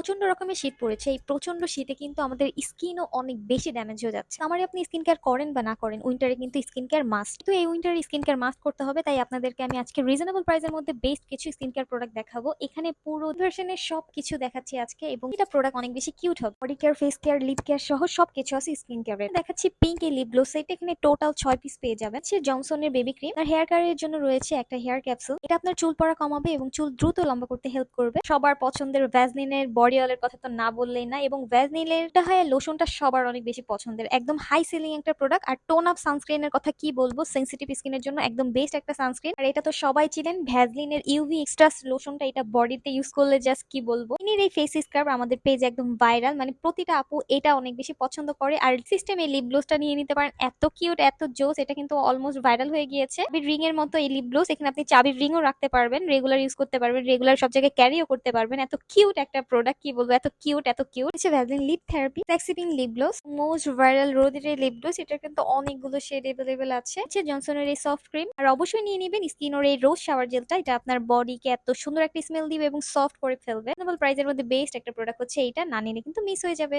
প্রচন্ড রকমের শীত পড়েছে। এই প্রচন্ড শীতে কিন্তু আমাদের স্কিনও অনেক বেশি ড্যামেজ হয়ে যাচ্ছে। আমারে আপনি স্কিন কেয়ার করেন বা না করেন, উইন্টারে কিন্তু স্কিন কেয়ার মাস্ট। তো এই উইন্টারে স্কিন কেয়ার মাস্ট করতে হবে, তাই আপনাদেরকে আমি আজকে রিজনেবল প্রাইসের মধ্যে বেস্ট কিছু স্কিন কেয়ার প্রোডাক্ট দেখাবো। এখানে পুরো ভার্সনের সবকিছু দেখাচ্ছি আজকে, এবং এটা প্রোডাক্ট অনেক বেশি কিউট হবে। Body care, face care, lip care সহ সবকিছু আছে স্কিন কেয়ারের। দেখাচ্ছি পিঙ্ক এই লিপ গ্লো সেট, এখানে টোটাল 6 পিস পেয়ে যাবেন। সে জনসনের বেবি ক্রিম আর হেয়ার কেয়ারের জন্য রয়েছে একটা হেয়ার ক্যাপসুল। এটা আপনার চুল পড়া কমাবে এবং চুল দ্রুত লম্বা করতে হেল্প করবে। সবার পছন্দের ভ্যাসলিনের বডি অয়েলের কথা তো না বললেই না, এবং ভ্যাসলিনের লোশনটা সবার অনেক বেশি পছন্দের, একদম হাই সেলিং একটা প্রোডাক্ট। আর টোন আপ সানস্ক্রিনের কথা কি বলবো, সেনসিটিভ স্কিনের জন্য একদম বেস্ট একটা সানস্ক্রিন। আর এটা তো সবাই চিনেন, ভ্যাসলিনের ইউভি এক্সট্রা লোশনটা, এটা বডিতে ইউজ করলে জাস্ট কি বলবো। ইনির এই ফেস স্ক্রাব আমাদের পেজে একদম ভাইরাল, মানে প্রতিটা আপু এটা অনেক বেশি পছন্দ করে। আর সিস্টেম এই লিপ গ্লোসটা নিয়ে নিতে পারেন, এত কিউট এত জোস, এটা কিন্তু অলমোস্ট ভাইরাল হয়ে গিয়েছে। রিং এর মতো এই লিপ গ্লোস, এখানে আপনি চাবির রিংও রাখতে পারবেন, রেগুলার ইউজ করতে পারবেন, রেগুলার সব জায়গায় ক্যারিও করতে পারবেন। এত কিউট একটা প্রোডাক্ট, কি বলবো, এত কিউট এত কিউট। হচ্ছে ভ্যাসলিন লিপ থেরাপি ফ্লেক্সিপিং লিপ গ্লোস, মোস্ট ভাইরাল রোদের এই লিপ গ্লোস। এটা কিন্তু অনেকগুলো শেড এভেলেবেল আছে। হচ্ছে জনসনের এই সফট ক্রিম, আর অবশ্যই নিয়ে নেবেন স্কিনোর এই রোজ শাওয়ার জেলটা। এটা আপনার বডিকে এত সুন্দর একটা স্মেল দিবে এবং সফট করে ফেলবে। নর্মাল প্রাইসের মধ্যে বেস্ট একটা প্রোডাক্ট হচ্ছে এইটা, না নিলে কিন্তু মিস হয়ে যাবে।